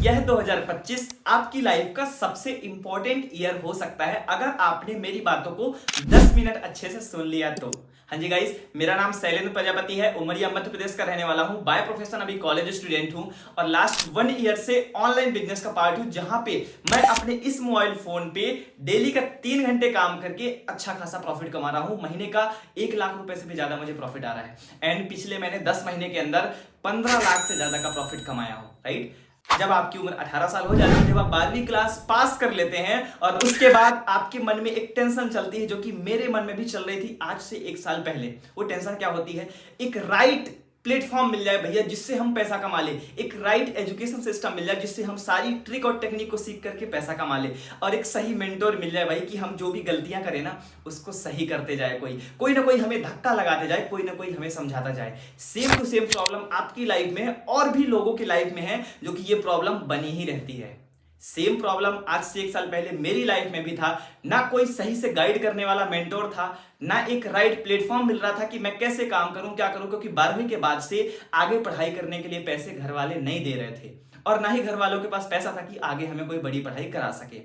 यह 2025 आपकी लाइफ का सबसे इंपॉर्टेंट ईयर हो सकता है अगर आपने मेरी बातों को 10 मिनट अच्छे से सुन लिया तो। हाँ जी गाइस, मेरा नाम शैलेंद्र प्रजापति है, उमरिया मध्य प्रदेश का रहने वाला हूं, बाय प्रोफेशन अभी कॉलेज स्टूडेंट हूं और लास्ट 1 ईयर से ऑनलाइन बिजनेस का पार्ट हूं, जहां पे मैं अपने इस मोबाइल फोन पे डेली का 3 घंटे काम करके अच्छा खासा प्रॉफिट कमा रहा हूं। महीने का 1 लाख रुपए से भी ज्यादा मुझे प्रॉफिट आ रहा है एंड पिछले मैंने 10 महीने के अंदर 15 लाख से ज्यादा का प्रॉफिट कमाया हूं, राइट। जब आपकी उम्र 18 साल हो जाती है, जब आप 12वीं क्लास पास कर लेते हैं और उसके बाद आपके मन में एक टेंशन चलती है जो कि मेरे मन में भी चल रही थी आज से 1 साल पहले। वो टेंशन क्या होती है? एक राइट प्लेटफॉर्म मिल जाए भैया जिससे हम पैसा कमा ले, एक राइट एजुकेशन सिस्टम मिल जाए जिससे हम सारी ट्रिक और टेक्निक को सीख करके पैसा कमा ले, और एक सही मेंटोर मिल जाए भाई कि हम जो भी गलतियां करें ना उसको सही करते जाए, कोई ना कोई हमें धक्का लगाते जाए, कोई ना कोई हमें समझाता जाए। सेम टू सेम प्रॉब्लम आपकी लाइफ में है और भी लोगों की लाइफ में है जो कि ये प्रॉब्लम बनी ही रहती है। सेम प्रॉब्लम आज से 1 साल पहले मेरी लाइफ में भी था। ना कोई सही से गाइड करने वाला मेंटोर था, ना एक राइट प्लेटफॉर्म मिल रहा था कि मैं कैसे काम करूं, क्या करूं, क्योंकि 12वीं के बाद से आगे पढ़ाई करने के लिए पैसे घर वाले नहीं दे रहे थे और ना ही घर वालों के पास पैसा था कि आगे हमें कोई बड़ी पढ़ाई करा सके,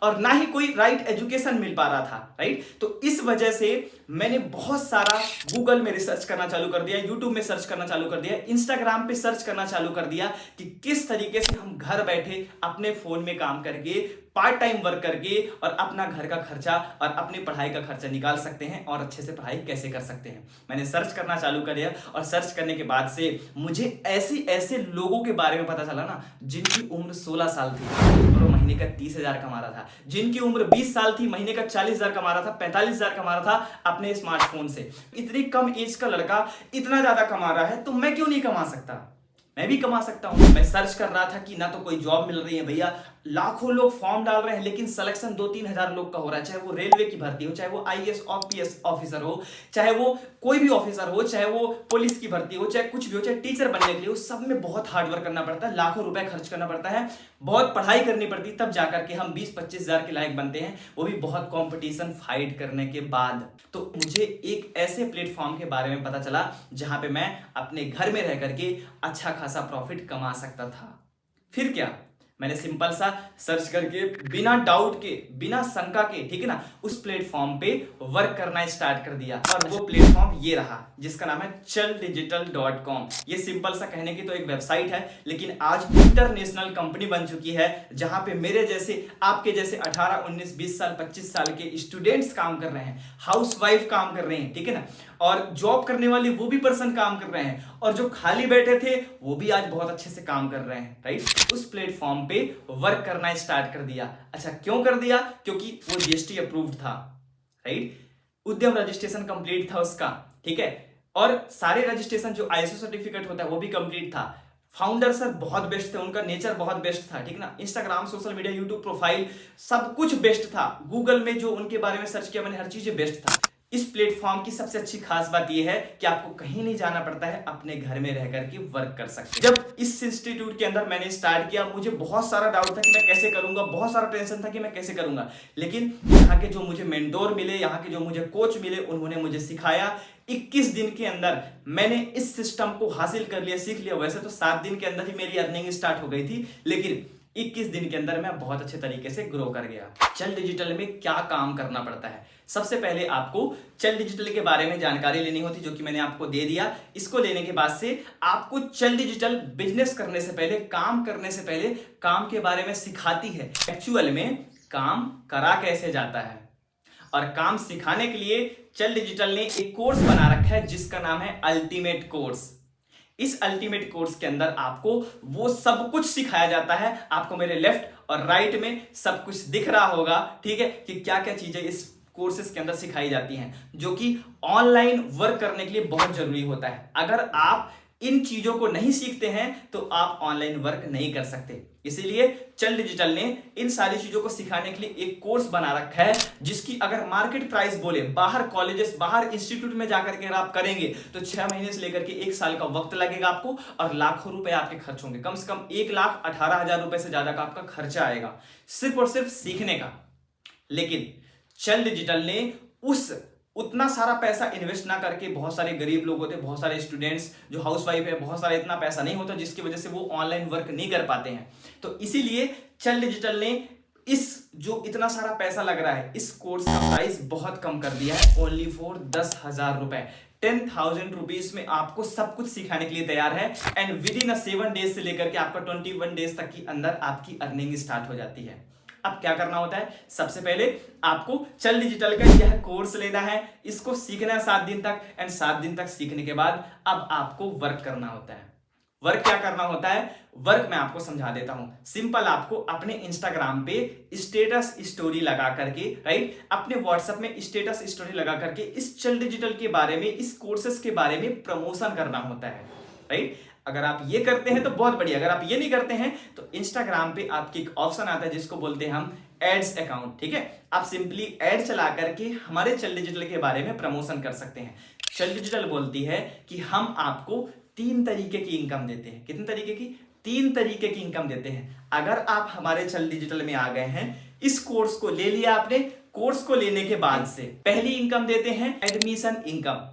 और ना ही कोई राइट एजुकेशन मिल पा रहा था, राइट। तो इस वजह से मैंने बहुत सारा गूगल में रिसर्च करना चालू कर दिया, यूट्यूब में सर्च करना चालू कर दिया, इंस्टाग्राम पे सर्च करना चालू कर दिया कि किस तरीके से हम घर बैठे अपने फोन में काम करके, पार्ट टाइम वर्क करके और अपना घर का खर्चा और अपनी पढ़ाई का खर्चा निकाल सकते हैं और अच्छे से पढ़ाई कैसे कर सकते हैं। मैंने सर्च करना चालू कर दिया और सर्च करने के बाद से मुझे ऐसे लोगों के बारे में पता चला ना जिनकी उम्र 16 साल थी और वो महीने का 30,000 कमा रहा था, जिनकी उम्र 20 साल थी महीने का 40,000 कमा रहा था, 45,000 कमा रहा था अपने स्मार्टफोन से। इतनी कम एज का लड़का इतना ज्यादा कमा रहा है तो मैं क्यों नहीं कमा सकता? मैं भी कमा सकता हूं। मैं सर्च कर रहा था कि ना तो कोई जॉब मिल रही है भैया, लाखों लोग फॉर्म डाल रहे हैं लेकिन सिलेक्शन 2-3 हजार लोग का हो रहा है, चाहे वो रेलवे की भर्ती हो, चाहे वो आईएएस और पीएस ऑफिसर हो, चाहे वो कोई भी ऑफिसर हो, चाहे वो पुलिस की भर्ती हो, चाहे कुछ भी हो, चाहे टीचर बनने के लिए हो, सब में बहुत हार्डवर्क करना पड़ता है, लाखों रुपए खर्च करना पड़ता है, बहुत पढ़ाई करनी पड़ती है, तब जाकर के हम 20-25 हजार के लायक बनते हैं, वो भी बहुत कॉम्पिटिशन फाइट करने के बाद। तो मुझे एक ऐसे प्लेटफॉर्म के बारे में पता चला जहां पे मैं अपने घर में रह करके अच्छा खासा प्रॉफिट कमा सकता था। फिर क्या, मैंने सिंपल सा सर्च करके बिना डाउट के, बिना शंका के, ठीक है ना, उस प्लेटफॉर्म पे वर्क करना स्टार्ट कर दिया और वो प्लेटफॉर्म ये रहा जिसका नाम है chaldigital.com। ये सिंपल सा कहने की तो एक वेबसाइट है लेकिन आज इंटरनेशनल कंपनी बन चुकी है जहां पे मेरे जैसे, आपके जैसे 18, 19, 20 साल, 25 साल के स्टूडेंट्स काम कर रहे हैं, हाउसवाइफ काम कर रहे हैं, ठीक है ना, और जॉब करने वाले वो भी पर्सन काम कर रहे हैं और जो खाली बैठे थे वो भी आज बहुत अच्छे से काम कर रहे हैं, राइट। उस प्लेटफॉर्म पे वर्क करना स्टार्ट कर दिया। अच्छा, क्यों कर दिया? क्योंकि वो जीएसटी अप्रूव्ड था, राइट, उद्यम रजिस्ट्रेशन कंप्लीट था उसका, ठीक है, और सारे रजिस्ट्रेशन जो आईएसओ सर्टिफिकेट होता है वो भी कंप्लीट था। फाउंडर सर बहुत बेस्ट थे, उनका नेचर बहुत बेस्ट था, ठीक ना, Instagram, social media, YouTube profile सब कुछ बेस्ट था, गूगल में जो उनके बारे में सर्च किया मैंने हर चीज बेस्ट था। इस प्लेटफॉर्म की सबसे अच्छी खास बात यह है कि आपको कहीं नहीं जाना पड़ता है, अपने घर में रह करके वर्क कर सकते हैं। जब इस इंस्टीट्यूट के अंदर मैंने स्टार्ट किया मुझे बहुत सारा डाउट था कि मैं कैसे करूंगा, बहुत सारा टेंशन था कि मैं कैसे करूंगा, लेकिन यहाँ के जो मुझे मेंटोर मिले, यहाँ के जो मुझे कोच मिले, उन्होंने मुझे सिखाया। 21 दिन के अंदर मैंने इस सिस्टम को हासिल कर लिया, सीख लिया। वैसे तो 7 दिन के अंदर ही मेरी अर्निंग स्टार्ट हो गई थी, लेकिन 21 दिन के अंदर मैं बहुत अच्छे तरीके से ग्रो कर गया। चल डिजिटल में क्या काम करना पड़ता है? सबसे पहले आपको चल डिजिटल के बारे में जानकारी लेनी होती, जो कि मैंने आपको दे दिया। इसको लेने के बाद से आपको चल डिजिटल बिजनेस करने से पहले, काम करने से पहले काम के बारे में सिखाती है, एक्चुअल में काम करा कैसे जाता है। और काम सिखाने के लिए चल डिजिटल ने एक कोर्स बना रखा है जिसका नाम है अल्टीमेट कोर्स। इस अल्टीमेट कोर्स के अंदर आपको वो सब कुछ सिखाया जाता है। आपको मेरे लेफ्ट और राइट में सब कुछ दिख रहा होगा, ठीक है, कि क्या क्या चीजें इस कोर्सेज के अंदर सिखाई जाती हैं, जो कि ऑनलाइन वर्क करने के लिए बहुत जरूरी होता है। अगर आप इन चीजों को नहीं सीखते हैं तो आप ऑनलाइन वर्क नहीं कर सकते। इसीलिए चल डिजिटल ने इन सारी चीजों को सिखाने के लिए एक कोर्स बना रखा है, जिसकी अगर मार्केट प्राइस बोले, बाहर कॉलेजेस, बाहर इंस्टीट्यूट में जाकर के अगर आप करेंगे तो 6 महीने से लेकर के 1 साल का वक्त लगेगा आपको और लाखों रुपए आपके खर्च होंगे। कम से कम 1,18,000 रुपए से ज्यादा का आपका खर्चा आएगा सिर्फ और सिर्फ सीखने का। लेकिन चल डिजिटल ने उस उतना सारा पैसा इन्वेस्ट ना करके, बहुत सारे गरीब लोग होते हैं, बहुत सारे स्टूडेंट्स जो हाउसवाइफ है, बहुत सारे इतना पैसा नहीं होता जिसकी वजह से वो ऑनलाइन वर्क नहीं कर पाते हैं। तो इसीलिए चल डिजिटल ने इस जो इतना सारा पैसा लग रहा है इस कोर्स का प्राइस बहुत कम कर दिया है, ओनली फॉर 10,000 रुपए। 10,000 रुपीज में आपको सब कुछ सिखाने के लिए तैयार है एंड विद इन 7 डेज से लेकर के आपका 21 डेज तक के अंदर आपकी अर्निंग स्टार्ट हो जाती है। अब क्या करना होता है, सबसे पहले आपको चल डिजिटल का यह कोर्स लेना है, इसको सीखना है 7 दिन तक एंड 7 दिन तक सीखने के बाद अब आपको वर्क करना होता है। वर्क क्या करना होता है, वर्क मैं आपको समझा देता हूं। सिंपल, आपको अपने इंस्टाग्राम पे स्टेटस स्टोरी लगा करके, राइट, अपने व्हाट्सएप में स्टेटस स्टोरी लगा करके इस चल डिजिटल के बारे में, इस कोर्सेस के बारे में प्रमोशन करना होता है, राइट। अगर आप ये करते हैं तो बहुत बढ़िया, अगर आप ये नहीं करते हैं तो इंस्टाग्राम पे आपके एक ऑप्शन आता है जिसको बोलते हैं हम एड्स अकाउंट, ठीक है। आप सिंपली एड चला करके हमारे चल डिजिटल के बारे में प्रमोशन कर सकते हैं। चल डिजिटल बोलती है कि हम आपको 3 तरीके की इनकम देते हैं। कितने तरीके की? 3 तरीके की इनकम देते हैं। अगर आप हमारे चल डिजिटल में आ गए हैं, इस कोर्स को ले लिया आपने, कोर्स को लेने के बाद से पहली इनकम देते हैं एडमिशन इनकम।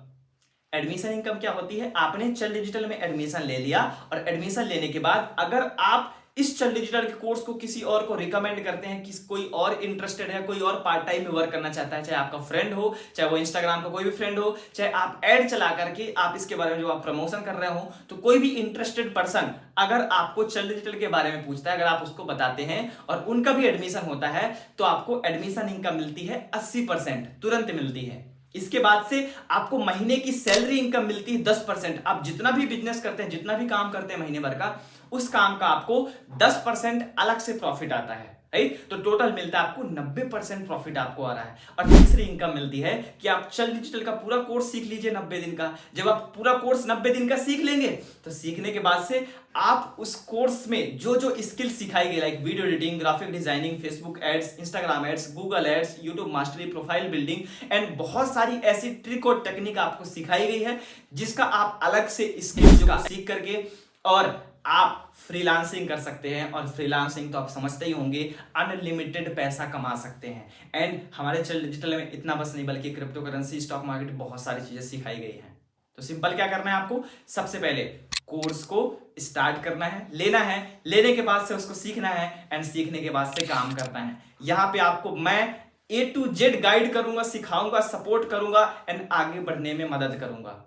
एडमिशन इनकम क्या होती है, आपने चल डिजिटल में एडमिशन ले लिया और एडमिशन लेने के बाद अगर आप इस चल डिजिटल के कोर्स को किसी और को रिकमेंड करते हैं कि कोई और इंटरेस्टेड है, कोई और पार्ट टाइम में वर्क करना चाहता है, चाहे आपका फ्रेंड हो, चाहे वो इंस्टाग्राम का कोई भी फ्रेंड हो, चाहे आप ऐड चला करके आप इसके बारे में जो आप प्रमोशन कर रहे हो, तो कोई भी इंटरेस्टेड पर्सन अगर आपको चल डिजिटल के बारे में पूछता है, अगर आप उसको बताते हैं और उनका भी एडमिशन होता है तो आपको एडमिशन इनकम मिलती है 80%, तुरंत मिलती है। इसके बाद से आपको महीने की सैलरी इनकम मिलती है 10%। आप जितना भी बिजनेस करते हैं, जितना भी काम करते हैं महीने भर का, उस काम का आपको 10% अलग से प्रॉफिट आता है, राइट। तो टोटल मिलता है आपको 90% प्रॉफिट आपको आ रहा है। और तीसरी इनकम मिलती है कि आप चल डिजिटल का पूरा कोर्स सीख लीजिए 90 दिन का। जब आप पूरा कोर्स 90 दिन का सीख लेंगे तो सीखने के बाद से आप उस कोर्स में जो जो स्किल सिखाई गई, like video editing, graphic designing, Facebook ads, Instagram ads, Google ads, YouTube mastery, profile building and बहुत सारी ऐसी ट्रिक और टेक्निक आपको सिखाई गई है जिसका आप अलग से स्किल सीख करके और आप फ्रीलांसिंग कर सकते हैं। और फ्रीलांसिंग तो आप समझते ही होंगे, अनलिमिटेड पैसा कमा सकते हैं। एंड हमारे चल डिजिटल में इतना बस नहीं बल्कि क्रिप्टो करेंसी, स्टॉक मार्केट, बहुत सारी चीजें सिखाई गई हैं। तो सिंपल क्या करना है आपको, सबसे पहले कोर्स को स्टार्ट करना है, लेना है, लेने के बाद से उसको सीखना है एंड सीखने के बाद से काम करना है। यहां पे आपको मैं A to Z गाइड करूंगा, सिखाऊंगा, सपोर्ट करूंगा एंड आगे बढ़ने में मदद करूंगा।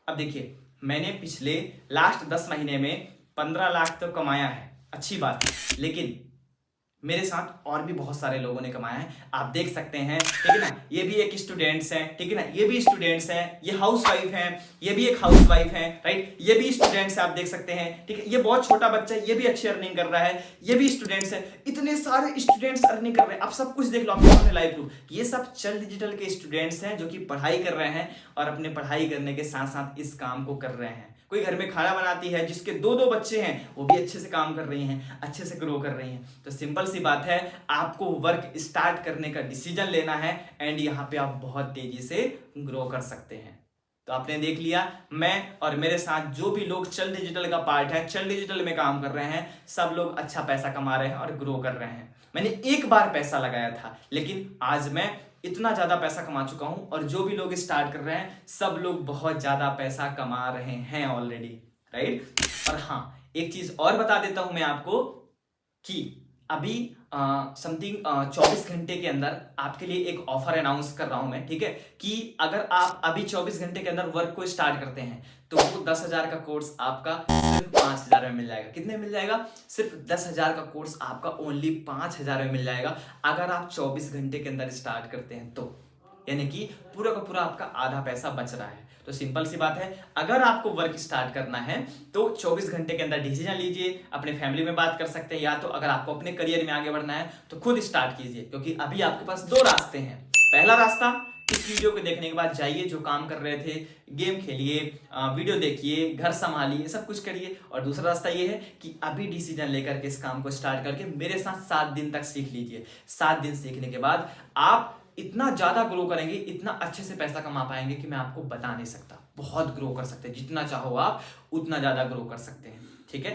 अब देखिए, मैंने पिछले लास्ट 10 महीने में 15 लाख तो कमाया है, अच्छी बात है, लेकिन मेरे साथ और भी बहुत सारे लोगों ने कमाया है। आप देख सकते हैं, ठीक है ना, ये भी एक स्टूडेंट्स हैं, ठीक है ना, ये भी स्टूडेंट्स हैं, ये हाउसवाइफ हैं, ये भी एक हाउसवाइफ हैं, राइट, ये भी स्टूडेंट्स हैं, आप देख सकते हैं, ठीक है, ये बहुत छोटा बच्चा है, ये भी अच्छी अर्निंग कर रहा है, ये भी स्टूडेंट्स हैं, इतने सारे स्टूडेंट्स अर्निंग कर रहे हैं। आप सब कुछ देख लो अपने लाइव प्रूफ। ये सब चल डिजिटल के स्टूडेंट्स हैं जो कि पढ़ाई कर रहे हैं और अपने पढ़ाई करने के साथ साथ इस काम को कर रहे हैं। कोई घर में खाना बनाती है जिसके 2-2 बच्चे हैं, वो भी अच्छे से काम कर रही हैं, अच्छे से ग्रो कर रही हैं। तो सिंपल सी बात है, आपको वर्क स्टार्ट करने का डिसीजन लेना है एंड यहाँ पे आप बहुत तेजी से ग्रो कर सकते हैं। तो आपने देख लिया, मैं और मेरे साथ जो भी लोग चल डिजिटल का पार्ट है, चल डिजिटल में काम कर रहे हैं, सब लोग अच्छा पैसा कमा रहे हैं और ग्रो कर रहे हैं। मैंने एक बार पैसा लगाया था, लेकिन आज मैं इतना ज्यादा पैसा कमा चुका हूं और जो भी लोग स्टार्ट कर रहे हैं सब लोग बहुत ज्यादा पैसा कमा रहे हैं ऑलरेडी, राइट। और हाँ, एक चीज और बता देता हूं मैं आपको कि अभी समथिंग 24 घंटे के अंदर आपके लिए एक ऑफर अनाउंस कर रहा हूं मैं, ठीक है, कि अगर आप अभी 24 घंटे के अंदर वर्क को स्टार्ट करते हैं तो वो 10,000 का कोर्स आपका सिर्फ 5,000 में मिल जाएगा। कितने मिल जाएगा? सिर्फ 10,000 का कोर्स आपका ओनली 5,000 में मिल जाएगा अगर आप 24 घंटे के अंदर स्टार्ट करते हैं तो, यानी कि पूरा का पूरा आपका आधा पैसा बच रहा है। तो सिंपल सी बात है, अगर आपको वर्क स्टार्ट करना है तो 24 घंटे के अंदर डिसीजन लीजिए, अपने फैमिली में बात कर सकते हैं, या तो अगर आपको अपने करियर में आगे बढ़ना है तो खुद स्टार्ट कीजिए, क्योंकि अभी आपके पास 2 रास्ते हैं। पहला रास्ता, इस वीडियो को देखने के बाद जाइए, जो काम कर रहे थे, गेम खेलिए, वीडियो देखिए, घर संभालिए, सब कुछ करिए। और दूसरा रास्ता ये है कि अभी डिसीजन लेकर के इस काम को स्टार्ट करके मेरे साथ 7 दिन तक सीख लीजिए। 7 दिन सीखने के बाद आप इतना ज्यादा ग्रो करेंगे, इतना अच्छे से पैसा कमा पाएंगे कि मैं आपको बता नहीं सकता। बहुत ग्रो कर सकते हैं, जितना चाहो आप उतना ज्यादा ग्रो कर सकते हैं, ठीक है।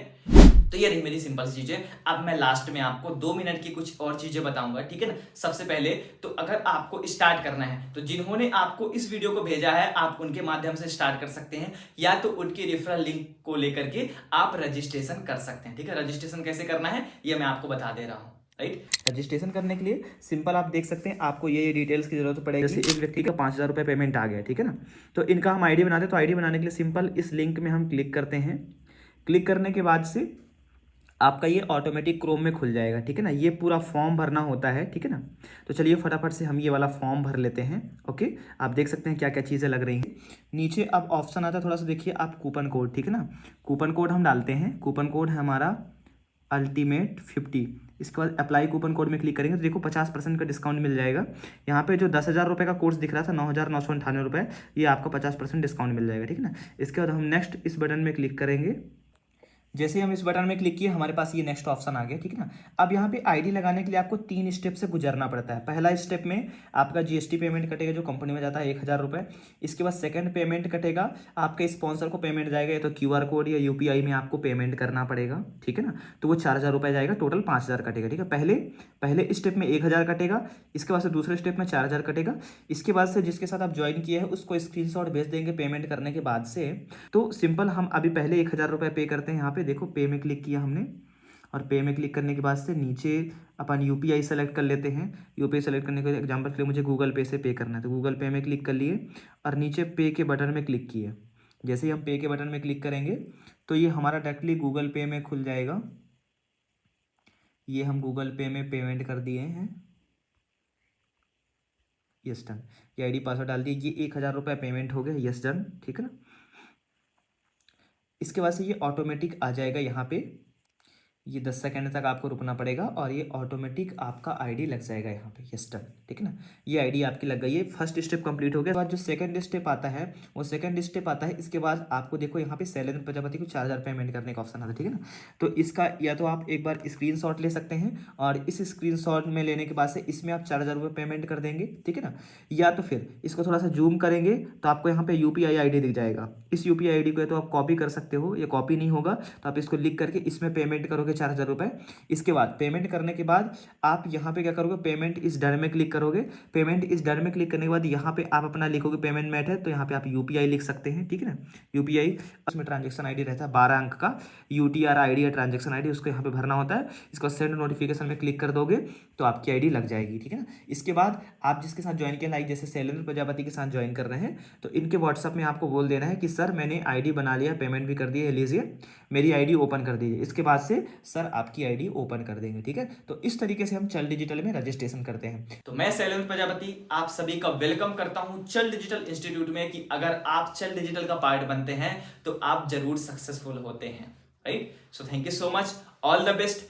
तो ये रही मेरी सिंपल सी चीजें। अब मैं लास्ट में आपको 2 मिनट की कुछ और चीजें बताऊंगा, ठीक है ना। सबसे पहले तो अगर आपको स्टार्ट करना है तो जिन्होंने आपको इस वीडियो को भेजा है आप उनके माध्यम से स्टार्ट कर सकते हैं, या तो उनके रेफरल लिंक को लेकर के आप रजिस्ट्रेशन कर सकते हैं, ठीक है। रजिस्ट्रेशन कैसे करना है ये मैं आपको बता दे रहा हूँ, राइट। रजिस्ट्रेशन करने के लिए सिंपल आप देख सकते हैं, आपको ये डिटेल्स की जरूरत पड़ेगी। जैसे एक व्यक्ति का 5,000 रुपये पेमेंट आ गया, ठीक है ना। तो इनका हम आईडी बनाते हैं, तो आईडी बनाने के लिए सिंपल इस लिंक में हम क्लिक करते हैं। क्लिक करने के बाद से आपका ये ऑटोमेटिक क्रोम में खुल जाएगा, ठीक है ना। ये पूरा फॉर्म भरना होता है, ठीक है ना। तो चलिए फटाफट से हम ये वाला फॉर्म भर लेते हैं। ओके, आप देख सकते हैं क्या क्या चीज़ें लग रही हैं। नीचे अब ऑप्शन आता है, थोड़ा सा देखिए आप, कूपन कोड, ठीक है ना। कूपन कोड हम डालते हैं, कूपन कोड है हमारा अल्टीमेट 50। इसके बाद अप्लाई कूपन कोड में क्लिक करेंगे तो देखो 50% का डिस्काउंट मिल जाएगा। यहाँ पे जो 10,000 रुपये का कोर्स दिख रहा था 9,998 रुपये, ये आपका 50% डिस्काउंट मिल जाएगा, ठीक है ना। इसके बाद हम नेक्स्ट इस बटन में क्लिक करेंगे। जैसे ही हम इस बटन में क्लिक किए हमारे पास ये नेक्स्ट ऑप्शन आ गया, ठीक है ना। अब यहाँ पे आईडी लगाने के लिए आपको 3 स्टेप से गुजरना पड़ता है। पहला स्टेप में आपका जीएसटी पेमेंट कटेगा जो कंपनी में जाता है 1,000 रुपये। इसके बाद सेकंड पेमेंट कटेगा, आपके स्पॉन्सर को पेमेंट जाएगा, या तो QR कोड या UPI में आपको पेमेंट करना पड़ेगा, ठीक है ना। तो वो 4,000 रुपये जाएगा, टोटल 5,000 कटेगा, ठीक है। पहले स्टेप में 1,000 कटेगा, इसके बाद से दूसरे स्टेप में 4,000 कटेगा। इसके बाद से जिसके साथ आप ज्वाइन किए हैं उसको स्क्रीनशॉट भेज देंगे पेमेंट करने के बाद से। तो सिंपल हम अभी पहले 1,000 रुपये पे करते हैं। यहाँ पे देखो पे में क्लिक किया हमने, और पे में क्लिक करने के बाद से नीचे अपन UPI सेलेक्ट कर लेते हैं। UPI सेलेक्ट करने के एग्जांपल के लिए मुझे गूगल पे से पे करना है, तो गूगल पे में क्लिक कर लिए और नीचे पे के बटन में क्लिक किए। जैसे ही हम पे के बटन में क्लिक करेंगे तो ये हमारा डायरेक्टली गूगल पे में खुल जाएगा। ये हम गूगल पे में पेमेंट कर दिए हैं, यस डन। ये ID पासवर्ड डाल दिए, ये 1,000 रुपये पेमेंट हो गया, यस डन, ठीक है ना। इसके बाद से ये ऑटोमेटिक आ जाएगा यहाँ पे, ये 10 सेकंड तक आपको रुकना पड़ेगा और ये ऑटोमेटिक आपका आईडी लग जाएगा यहाँ पे, यस डन, ठीक है ना। ये आईडी आपकी लग गई है, फर्स्ट स्टेप कंप्लीट हो गया। बाद जो सेकंड स्टेप आता है वो सेकंड स्टेप आता है, इसके बाद आपको देखो यहाँ पे शैलेंद्र प्रजापति को 4,000 पेमेंट करने का ऑप्शन आता है, ठीक है ना। तो इसका या तो आप एक बार स्क्रीनशॉट ले सकते हैं और इस स्क्रीनशॉट में लेने के बाद से इसमें आप 4,000 रुपये पेमेंट कर देंगे, ठीक है ना। या तो फिर इसको थोड़ा सा जूम करेंगे तो आपको यहाँ पे UPI ID दिख जाएगा। इस UPI ID को तो आप कॉपी कर सकते हो, ये कॉपी नहीं होगा तो आप इसको लिख करके इसमें पेमेंट करोगे 4,000 रुपये। इसके बाद पेमेंट करने के बाद आप यहाँ पे क्या करोगे, पेमेंट इस डन में क्लिक करोगे। पेमेंट इस डन में क्लिक करने के बाद यहाँ पे आप अपना लिखोगे पेमेंट मेथड, तो यहाँ पे आप UPI लिख सकते हैं, ठीक है ना। UPI, उसमें ट्रांजेक्शन ID रहता है 12 अंक का, UTR ID या ट्रांजेक्शन ID, उसको यहाँ पे भरना होता है। इसको सेंड नोटिफिकेशन में क्लिक कर दोगे तो आपकी ID लग जाएगी, ठीक है ना। इसके बाद आप जिसके साथ ज्वाइन किया, लाइक जैसे शैलेंद्र प्रजापति के साथ ज्वाइन कर रहे हैं, तो इनके व्हाट्सअप में आपको बोल देना है कि सर मैंने ID बना लिया, पेमेंट भी कर दी है, लीजिए मेरी ID ओपन कर दीजिए। इसके बाद से सर आपकी ID ओपन कर देंगे, ठीक है। तो इस तरीके से हम चल डिजिटल में रजिस्ट्रेशन करते हैं। तो मैं शैलेंद्र प्रजापति आप सभी का वेलकम करता हूं चल डिजिटल इंस्टीट्यूट में, कि अगर आप चल डिजिटल का पार्ट बनते हैं तो आप जरूर सक्सेसफुल होते हैं, right. So thank you so much, all the best.